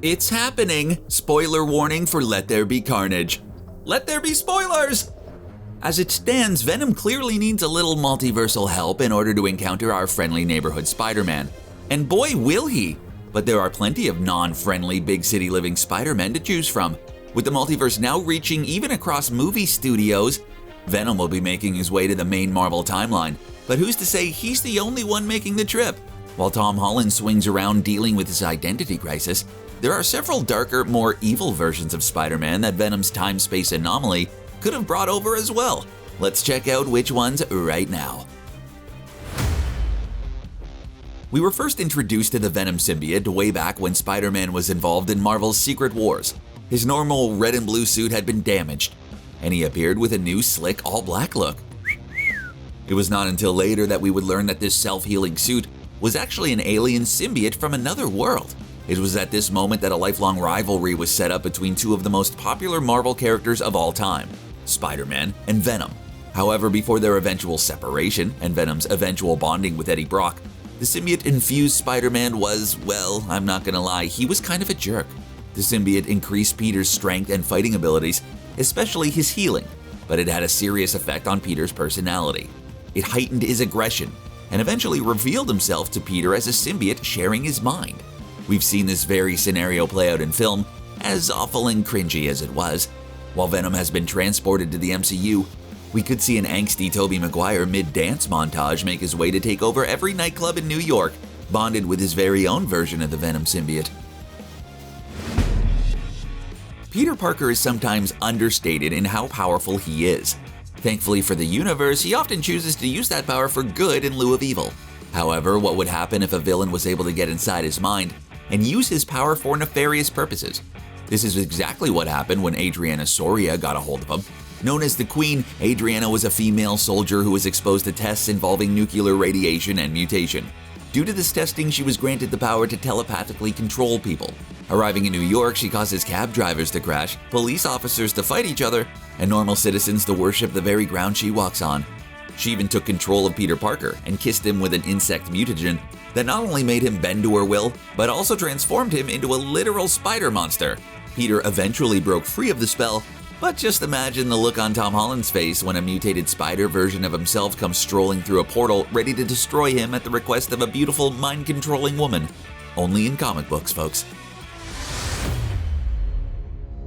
It's happening! Spoiler warning for Let There Be Carnage. Let there be spoilers! As it stands, Venom clearly needs a little multiversal help in order to encounter our friendly neighborhood Spider-Man. And boy, will he! But there are plenty of non-friendly big city living Spider-Men to choose from. With the multiverse now reaching even across movie studios, Venom will be making his way to the main Marvel timeline. But who's to say he's the only one making the trip? While Tom Holland swings around dealing with his identity crisis, there are several darker, more evil versions of Spider-Man that Venom's time-space anomaly could have brought over as well. Let's check out which ones right now. We were first introduced to the Venom symbiote way back when Spider-Man was involved in Marvel's Secret Wars. His normal red and blue suit had been damaged, and he appeared with a new slick all-black look. It was not until later that we would learn that this self-healing suit was actually an alien symbiote from another world. It was at this moment that a lifelong rivalry was set up between two of the most popular Marvel characters of all time, Spider-Man and Venom. However, before their eventual separation and Venom's eventual bonding with Eddie Brock, the symbiote-infused Spider-Man was, well, I'm not gonna lie, he was kind of a jerk. The symbiote increased Peter's strength and fighting abilities, especially his healing, but it had a serious effect on Peter's personality. It heightened his aggression, and eventually revealed himself to Peter as a symbiote sharing his mind. We've seen this very scenario play out in film, as awful and cringy as it was. While Venom has been transported to the MCU, we could see an angsty Tobey Maguire mid-dance montage make his way to take over every nightclub in New York, bonded with his very own version of the Venom symbiote. Peter Parker is sometimes understated in how powerful he is. Thankfully for the universe, he often chooses to use that power for good in lieu of evil. However, what would happen if a villain was able to get inside his mind and use his power for nefarious purposes? This is exactly what happened when Adriana Soria got a hold of him. Known as the Queen, Adriana was a female soldier who was exposed to tests involving nuclear radiation and mutation. Due to this testing, she was granted the power to telepathically control people. Arriving in New York, she causes cab drivers to crash, police officers to fight each other, and normal citizens to worship the very ground she walks on. She even took control of Peter Parker and kissed him with an insect mutagen that not only made him bend to her will, but also transformed him into a literal spider monster. Peter eventually broke free of the spell, but just imagine the look on Tom Holland's face when a mutated spider version of himself comes strolling through a portal ready to destroy him at the request of a beautiful, mind-controlling woman. Only in comic books, folks.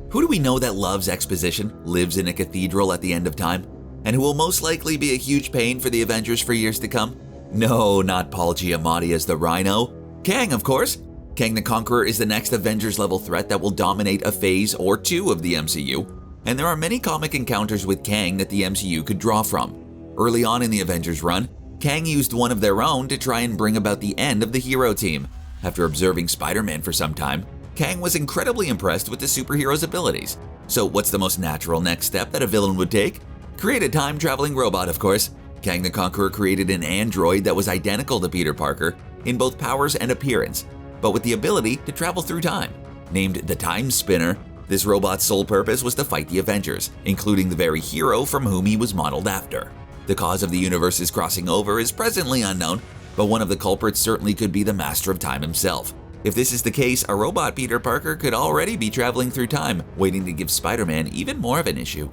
Who do we know that loves exposition, lives in a cathedral at the end of time, and who will most likely be a huge pain for the Avengers for years to come? No, not Paul Giamatti as the Rhino. Kang, of course. Kang the Conqueror is the next Avengers-level threat that will dominate a phase or two of the MCU, and there are many comic encounters with Kang that the MCU could draw from. Early on in the Avengers run, Kang used one of their own to try and bring about the end of the hero team. After observing Spider-Man for some time, Kang was incredibly impressed with the superhero's abilities. So what's the most natural next step that a villain would take? Create a time-traveling robot, of course. Kang the Conqueror created an android that was identical to Peter Parker in both powers and appearance, but with the ability to travel through time. Named the Timespinner, this robot's sole purpose was to fight the Avengers, including the very hero from whom he was modeled after. The cause of the universe's crossing over is presently unknown, but one of the culprits certainly could be the Master of Time himself. If this is the case, a robot Peter Parker could already be traveling through time, waiting to give Spider-Man even more of an issue.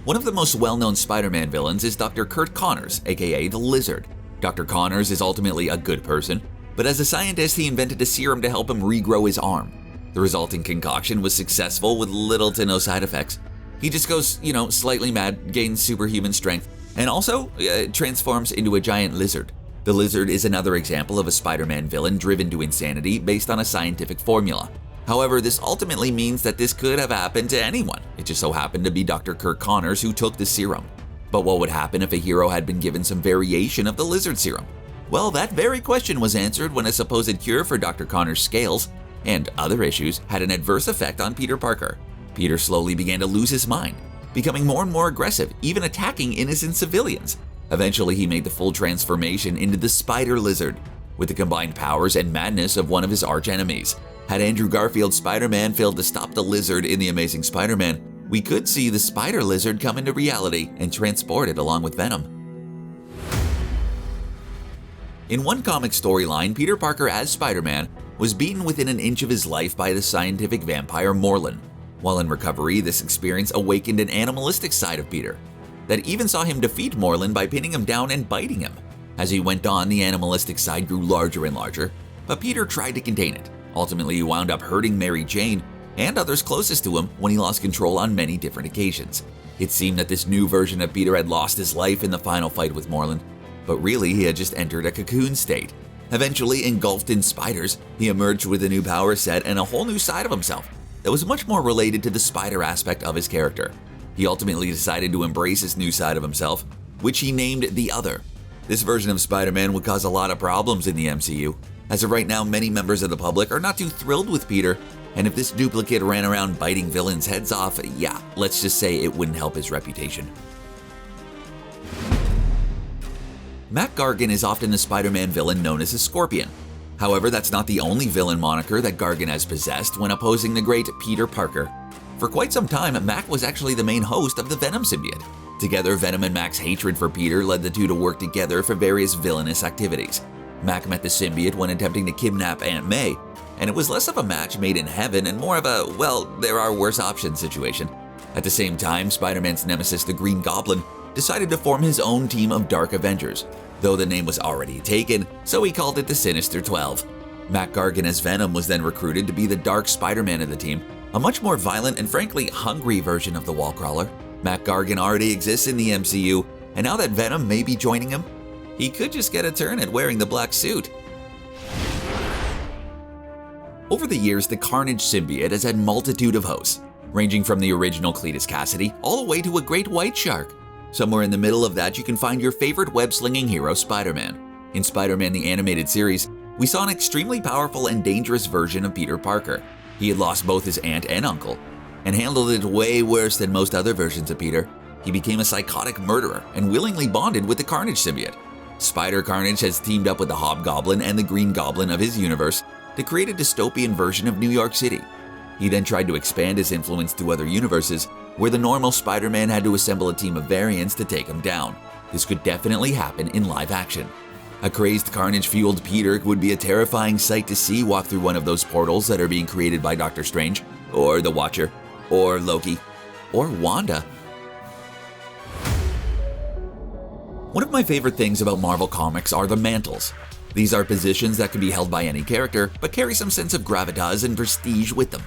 One of the most well-known Spider-Man villains is Dr. Curt Connors, aka the Lizard. Dr. Connors is ultimately a good person, but as a scientist he invented a serum to help him regrow his arm. The resulting concoction was successful with little to no side effects. He just goes, slightly mad, gains superhuman strength, and also transforms into a giant lizard. The Lizard is another example of a Spider-Man villain driven to insanity based on a scientific formula. However, this ultimately means that this could have happened to anyone. It just so happened to be Dr. Curt Connors who took the serum. But what would happen if a hero had been given some variation of the Lizard serum? Well, that very question was answered when a supposed cure for Dr. Connors' scales and other issues had an adverse effect on Peter Parker. Peter slowly began to lose his mind, becoming more and more aggressive, even attacking innocent civilians. Eventually, he made the full transformation into the Spider Lizard, with the combined powers and madness of one of his arch-enemies. Had Andrew Garfield's Spider-Man failed to stop the Lizard in The Amazing Spider-Man, we could see the Spider Lizard come into reality and transport it along with Venom. In one comic storyline, Peter Parker as Spider-Man was beaten within an inch of his life by the scientific vampire Morlun. While in recovery, this experience awakened an animalistic side of Peter that even saw him defeat Morlun by pinning him down and biting him. As he went on, the animalistic side grew larger and larger, but Peter tried to contain it. Ultimately, he wound up hurting Mary Jane and others closest to him when he lost control on many different occasions. It seemed that this new version of Peter had lost his life in the final fight with Morlun, but really he had just entered a cocoon state. Eventually, engulfed in spiders, he emerged with a new power set and a whole new side of himself that was much more related to the spider aspect of his character. He ultimately decided to embrace this new side of himself, which he named the Other. This version of Spider-Man would cause a lot of problems in the MCU. As of right now, many members of the public are not too thrilled with Peter, and if this duplicate ran around biting villains' heads off, yeah, let's just say it wouldn't help his reputation. Mac Gargan is often the Spider-Man villain known as a Scorpion. However, that's not the only villain moniker that Gargan has possessed when opposing the great Peter Parker. For quite some time, Mac was actually the main host of the Venom symbiote. Together, Venom and Mac's hatred for Peter led the two to work together for various villainous activities. Mac met the symbiote when attempting to kidnap Aunt May, and it was less of a match made in heaven and more of a, well, there are worse options situation. At the same time, Spider-Man's nemesis, the Green Goblin, decided to form his own team of Dark Avengers, though the name was already taken, so he called it the Sinister 12. Mac Gargan as Venom was then recruited to be the Dark Spider-Man of the team, a much more violent and frankly hungry version of the Wallcrawler. Mac Gargan already exists in the MCU, and now that Venom may be joining him, he could just get a turn at wearing the black suit. Over the years, the Carnage symbiote has had multitude of hosts, ranging from the original Cletus Cassidy all the way to a great white shark. Somewhere in the middle of that, you can find your favorite web-slinging hero, Spider-Man. In Spider-Man the Animated Series, we saw an extremely powerful and dangerous version of Peter Parker. He had lost both his aunt and uncle, and handled it way worse than most other versions of Peter. He became a psychotic murderer and willingly bonded with the Carnage symbiote. Spider-Carnage has teamed up with the Hobgoblin and the Green Goblin of his universe to create a dystopian version of New York City. He then tried to expand his influence to other universes, where the normal Spider-Man had to assemble a team of variants to take him down. This could definitely happen in live action. A crazed Carnage-fueled Peter would be a terrifying sight to see walk through one of those portals that are being created by Doctor Strange, or the Watcher, or Loki, or Wanda. One of my favorite things about Marvel Comics are the mantles. These are positions that can be held by any character, but carry some sense of gravitas and prestige with them.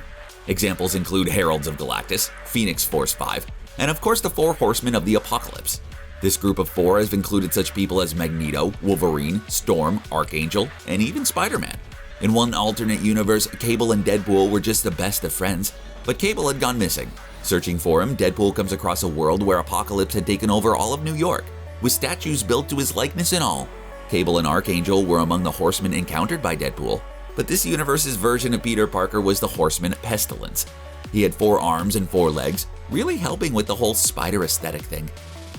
Examples include Heralds of Galactus, Phoenix Force 5, and of course the Four Horsemen of the Apocalypse. This group of four has included such people as Magneto, Wolverine, Storm, Archangel, and even Spider-Man. In one alternate universe, Cable and Deadpool were just the best of friends, but Cable had gone missing. Searching for him, Deadpool comes across a world where Apocalypse had taken over all of New York, with statues built to his likeness and all. Cable and Archangel were among the Horsemen encountered by Deadpool, but this universe's version of Peter Parker was the Horseman Pestilence. He had 4 arms and 4 legs, really helping with the whole spider aesthetic thing.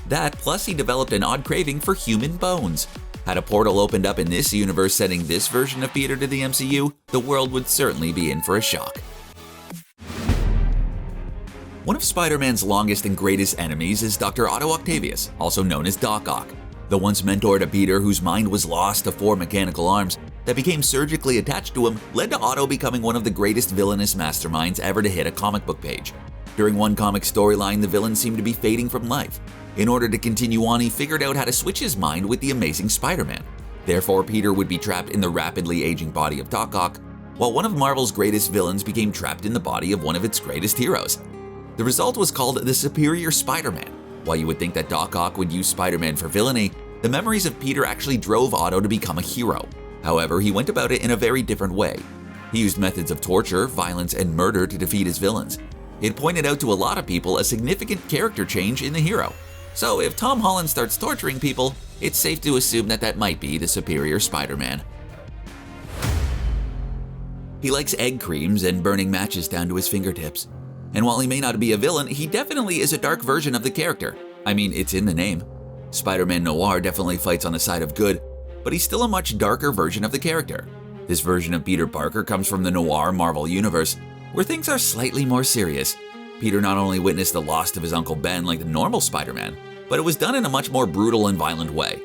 That, plus he developed an odd craving for human bones. Had a portal opened up in this universe sending this version of Peter to the MCU, the world would certainly be in for a shock. One of Spider-Man's longest and greatest enemies is Dr. Otto Octavius, also known as Doc Ock. The once mentor to Peter, whose mind was lost to 4 mechanical arms that became surgically attached to him, led to Otto becoming one of the greatest villainous masterminds ever to hit a comic book page. During one comic storyline, the villain seemed to be fading from life. In order to continue on, he figured out how to switch his mind with the Amazing Spider-Man. Therefore, Peter would be trapped in the rapidly aging body of Doc Ock, while one of Marvel's greatest villains became trapped in the body of one of its greatest heroes. The result was called the Superior Spider-Man. While you would think that Doc Ock would use Spider-Man for villainy, the memories of Peter actually drove Otto to become a hero. However, he went about it in a very different way. He used methods of torture, violence, and murder to defeat his villains. It pointed out to a lot of people a significant character change in the hero. So if Tom Holland starts torturing people, it's safe to assume that that might be the Superior Spider-Man. He likes egg creams and burning matches down to his fingertips. And while he may not be a villain, he definitely is a dark version of the character. I mean, it's in the name. Spider-Man Noir definitely fights on the side of good, but he's still a much darker version of the character. This version of Peter Parker comes from the Noir Marvel Universe, where things are slightly more serious. Peter not only witnessed the loss of his Uncle Ben like the normal Spider-Man, but it was done in a much more brutal and violent way.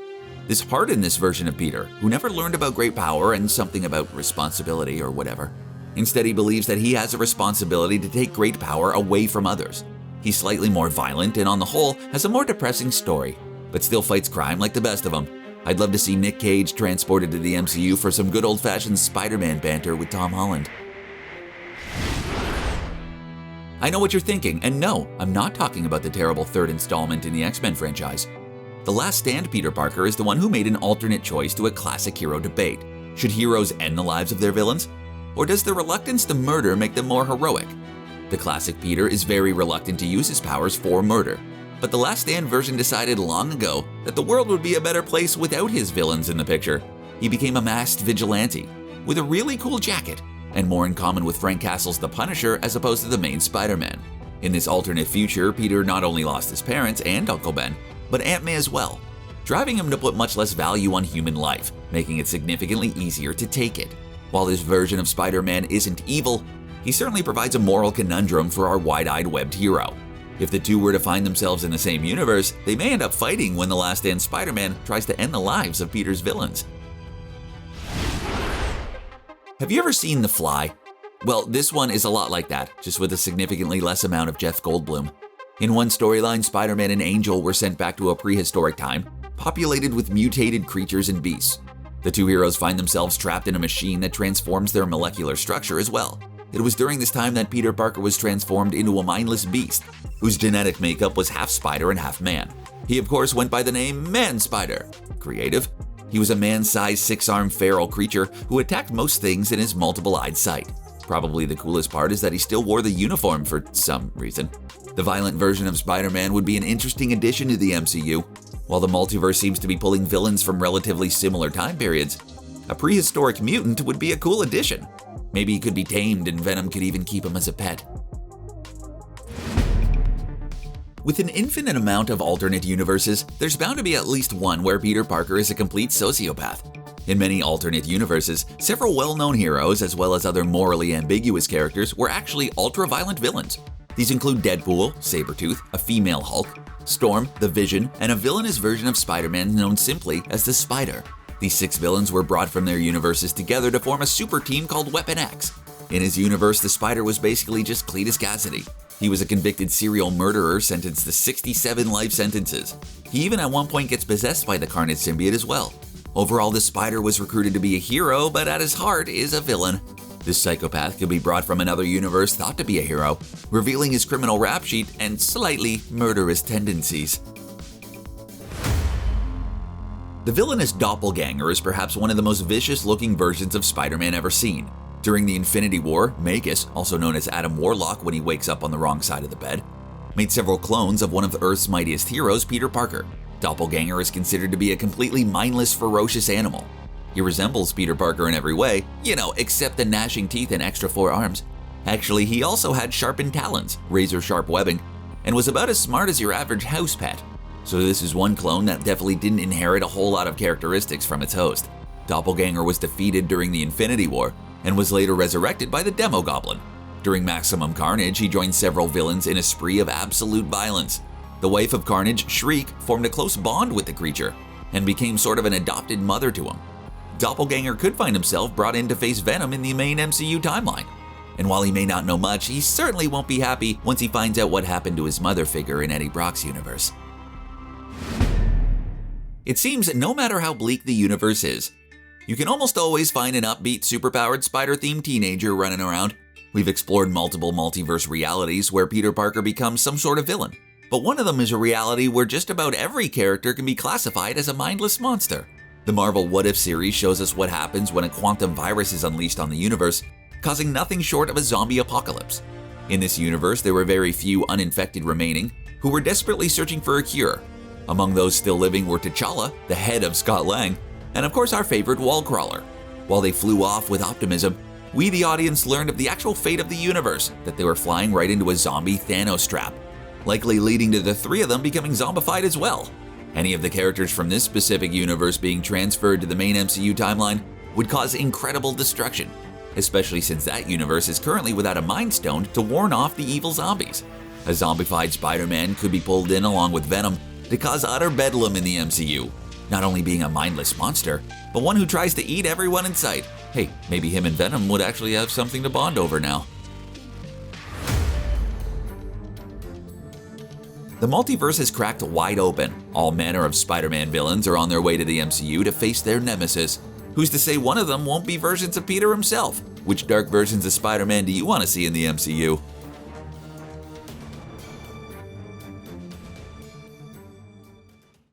This hardened this version of Peter, who never learned about great power and something about responsibility or whatever. Instead, he believes that he has a responsibility to take great power away from others. He's slightly more violent and on the whole has a more depressing story, but still fights crime like the best of them. I'd love to see Nick Cage transported to the MCU for some good old-fashioned Spider-Man banter with Tom Holland. I know what you're thinking, and no, I'm not talking about the terrible third installment in the X-Men franchise. The Last Stand Peter Parker is the one who made an alternate choice to a classic hero debate. Should heroes end the lives of their villains? Or does their reluctance to murder make them more heroic? The classic Peter is very reluctant to use his powers for murder, but the Last Stand version decided long ago that the world would be a better place without his villains in the picture. He became a masked vigilante, with a really cool jacket, and more in common with Frank Castle's The Punisher as opposed to the main Spider-Man. In this alternate future, Peter not only lost his parents and Uncle Ben, but Aunt May as well, driving him to put much less value on human life, making it significantly easier to take it. While this version of Spider-Man isn't evil, he certainly provides a moral conundrum for our wide-eyed webbed hero. If the two were to find themselves in the same universe, they may end up fighting when the Last Stand Spider-Man tries to end the lives of Peter's villains. Have you ever seen The Fly? Well, this one is a lot like that, just with a significantly less amount of Jeff Goldblum. In one storyline, Spider-Man and Angel were sent back to a prehistoric time, populated with mutated creatures and beasts. The two heroes find themselves trapped in a machine that transforms their molecular structure as well. It was during this time that Peter Parker was transformed into a mindless beast, whose genetic makeup was half spider and half man. He of course went by the name Man-Spider. Creative? He was a man-sized, six-armed feral creature who attacked most things in his multiple-eyed sight. Probably the coolest part is that he still wore the uniform for some reason. The violent version of Spider-Man would be an interesting addition to the MCU. While the multiverse seems to be pulling villains from relatively similar time periods, a prehistoric mutant would be a cool addition. Maybe he could be tamed and Venom could even keep him as a pet. With an infinite amount of alternate universes, there's bound to be at least one where Peter Parker is a complete sociopath. In many alternate universes, several well-known heroes, as well as other morally ambiguous characters, were actually ultra-violent villains. These include Deadpool, Sabretooth, a female Hulk, Storm, the Vision, and a villainous version of Spider-Man known simply as the Spider. These 6 villains were brought from their universes together to form a super team called Weapon X. In his universe, the Spider was basically just Cletus Cassidy. He was a convicted serial murderer sentenced to 67 life sentences. He even at one point gets possessed by the Carnage symbiote as well. Overall, the Spider was recruited to be a hero, but at his heart is a villain. This psychopath could be brought from another universe thought to be a hero, revealing his criminal rap sheet and slightly murderous tendencies. The villainous Doppelganger is perhaps one of the most vicious-looking versions of Spider-Man ever seen. During the Infinity War, Magus, also known as Adam Warlock when he wakes up on the wrong side of the bed, made several clones of one of Earth's mightiest heroes, Peter Parker. Doppelganger is considered to be a completely mindless, ferocious animal. He resembles Peter Parker in every way, except the gnashing teeth and extra 4 arms. Actually, he also had sharpened talons, razor-sharp webbing, and was about as smart as your average house pet. So this is one clone that definitely didn't inherit a whole lot of characteristics from its host. Doppelganger was defeated during the Infinity War, and was later resurrected by the Demogoblin. During Maximum Carnage, he joined several villains in a spree of absolute violence. The wife of Carnage, Shriek, formed a close bond with the creature, and became sort of an adopted mother to him. Doppelganger could find himself brought in to face Venom in the main MCU timeline. And while he may not know much, he certainly won't be happy once he finds out what happened to his mother figure in Eddie Brock's universe. It seems no matter how bleak the universe is, you can almost always find an upbeat, superpowered spider-themed teenager running around. We've explored multiple multiverse realities where Peter Parker becomes some sort of villain. But one of them is a reality where just about every character can be classified as a mindless monster. The Marvel What If series shows us what happens when a quantum virus is unleashed on the universe, causing nothing short of a zombie apocalypse. In this universe, there were very few uninfected remaining, who were desperately searching for a cure. Among those still living were T'Challa, the head of Scott Lang, and of course our favorite Wallcrawler. While they flew off with optimism, we the audience learned of the actual fate of the universe, that they were flying right into a zombie Thanos trap, likely leading to the 3 of them becoming zombified as well. Any of the characters from this specific universe being transferred to the main MCU timeline would cause incredible destruction, especially since that universe is currently without a Mind Stone to warn off the evil zombies. A zombified Spider-Man could be pulled in along with Venom to cause utter bedlam in the MCU. not only being a mindless monster, but one who tries to eat everyone in sight. Hey, maybe him and Venom would actually have something to bond over now. The multiverse has cracked wide open. All manner of Spider-Man villains are on their way to the MCU to face their nemesis. Who's to say one of them won't be versions of Peter himself? Which dark versions of Spider-Man do you want to see in the MCU?